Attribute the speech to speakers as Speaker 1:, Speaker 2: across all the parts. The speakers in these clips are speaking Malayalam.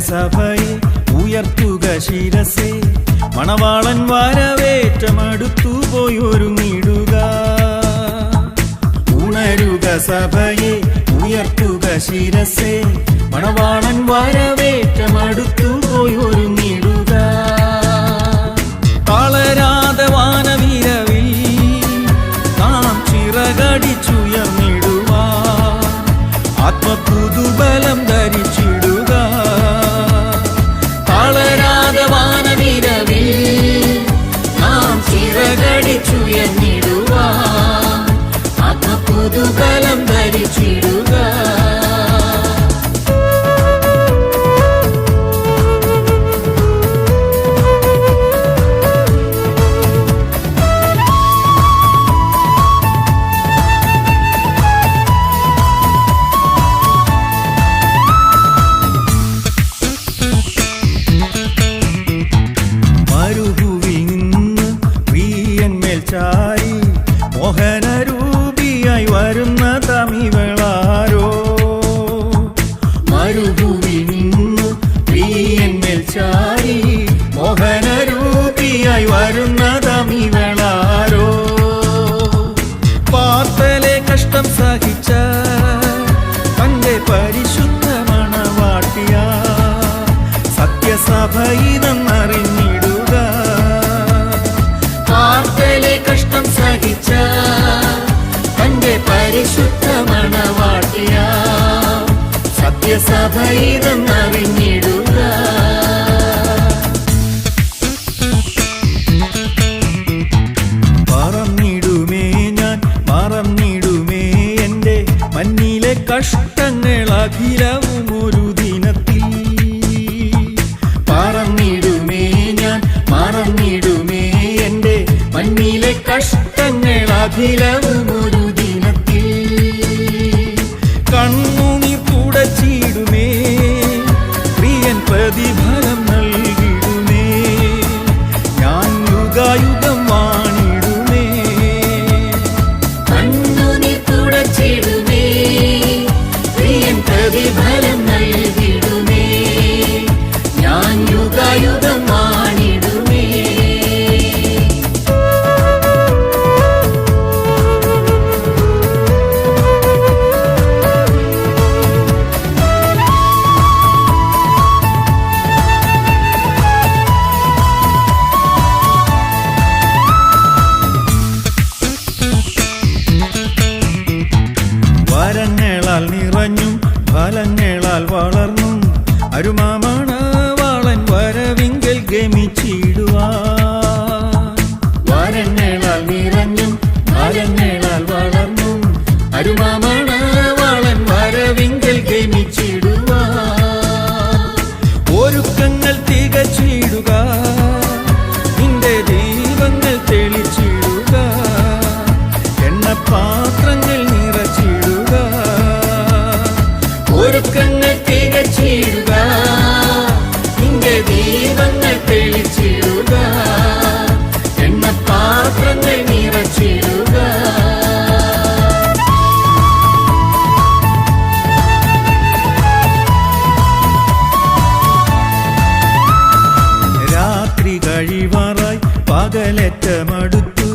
Speaker 1: സഭയെ ഉയർത്തുക ശിരസേ, മണവാളൻ വരവേറ്റമടുത്തു പോയൊരുങ്ങിടുക. ഉണരുക സഭയെ ഉയർത്തുക ശിരസേ, മണവാളൻ വരവേറ്റമടുത്തു പോയൊരുങ്ങിടുക. തളരാതെ വാനവിരവിൽ നാം ചിറകടിച്ചുയർന്നിടുവാ, ആത്മപുതുബലം ധരിച്ചിടുക. തളരാതെ വാനവിരവിൽ നാം ചിറകടിച്ചുയർന്നിടുവാ, ആത്മപുതുബലം ധരിച്ചിടുക. ചാരി മോഹനരൂപിയായി വരുന്ന തമിവളാരോ, മരുഭൂവിൽ നിന്ന് പ്രിയന്മേൽ ചാരി മോഹനരൂപിയായി വരുന്ന തമിവളാരോ. പാർത്തലെ കഷ്ടം സഹിച്ച തന്റെ പരിശുദ്ധ മണവാട്ടിയ സത്യസഭയിതെന്നറിഞ്ഞിടുക. പാർത്തലെ കഷ്ടം സഹിച്ച തന്റെ പരിശുദ്ധ മണവാട്ടിയ സത്യസഭയിതെന്നറിഞ്ഞിടുക. പറന്നിടുമേ ഞാൻ മറന്നിടുമേ എൻ്റെ മഞ്ഞിലെ കഷ്ടങ്ങൾ അഖിലവും ഒരു ദിനത്തിൽ. പറന്നിടുമേ ഞാൻ മറന്നിടുമേ എൻ്റെ മഞ്ഞിലെ കഷ്ടങ്ങൾ അഖിലവും ഒരു ദിനത്തിൽ. കണ്ണുനീർ തുടച്ചിടുമേ പ്രിയൻ പ്രതിഫലം നൽകിടുമേ, ഞാൻ യുഗായുഗം വാണിടുമേ. കണ്ണുനീർ തുടച്ചിടുമേ പ്രിയൻ പ്രതിഫലം നൽകിടുമേ, ഞാൻ യുഗായുഗം വാണിടുമേ. വരങ്ങളാൽ നിറഞ്ഞും ഫലങ്ങളാൽ വളർന്നും അരുമാമണവാളൻ വരവിങ്കൽ ഗമിച്ചിടുവാൻ. വരങ്ങളാൽ നിറഞ്ഞും ഫലങ്ങളാൽ വളർന്നും അരുമാമണവാളൻ വരവിങ്കൽ ഗമിച്ചിടുവാൻ. ഒരുക്കങ്ങൾ തികച്ചിടുക, നിന്റെ ദീപങ്ങൾ തെളിച്ചിടുക, എണ്ണപാത്രങ്ങൾ നിറച്ചിടുക. ഒരുക്കങ്ങൾ തികച്ചിടുക, നിന്റെ ദീപങ്ങൾ തെളിച്ചിടുക, എണ്ണപാത്രങ്ങൾ നിറച്ചിടുക. രാത്രി കഴിവാറായി പകലേറ്റമടുത്തു,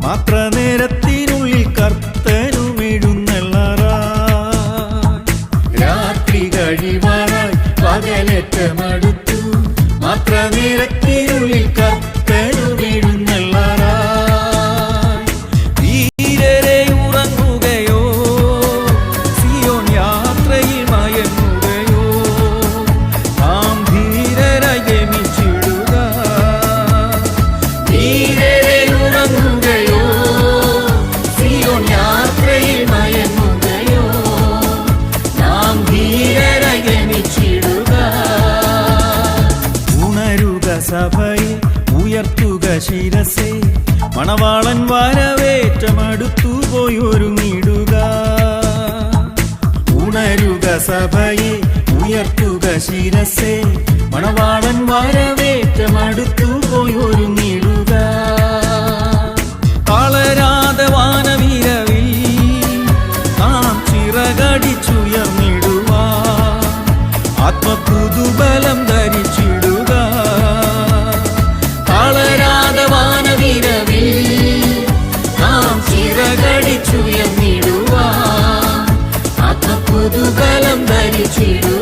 Speaker 1: മാത്ര നേരത്തിനുള്ളിൽ കർത്തനുമെഴുന്നള്ളാറായി. രാത്രി കഴിവാറായി പകലേറ്റമടുത്തു, മാത്ര നേരത്തിനുള്ളിൽ കർത്തനുമെഴുന്നള്ളാറായി. ധീരരെ ഉറങ്ങുകയോ, സിയോൻ യാത്രയിൽ മയങ്ങുകയോ, നാം ധീരരായി ഗമിച്ചിടുക. ധീരരെ ഉറങ്ങുകയോ, സിയോൻ യാത്രയിൽ മയങ്ങുകയോ, നാം ധീരരായി ഗമിച്ചിടുക. ഉണരുക സഭയെ ഉയർത്തുക ശിരസേ, മണവാളൻ വരവേറ്റമടുത്തു പോയൊരുങ്ങിടുക. ഉണരുക സഭയെ ഉയർത്തുക ശിരസേ, മണവാളൻ വരവേറ്റമടുത്തു പോയൊരുങ്ങിടുക. തളരാതെ വാനവിരവിൽ നാം ചിറകടിച്ചുയർന്നിടുവാ, ആത്മപുതുബലം
Speaker 2: നയിച്ചിടുക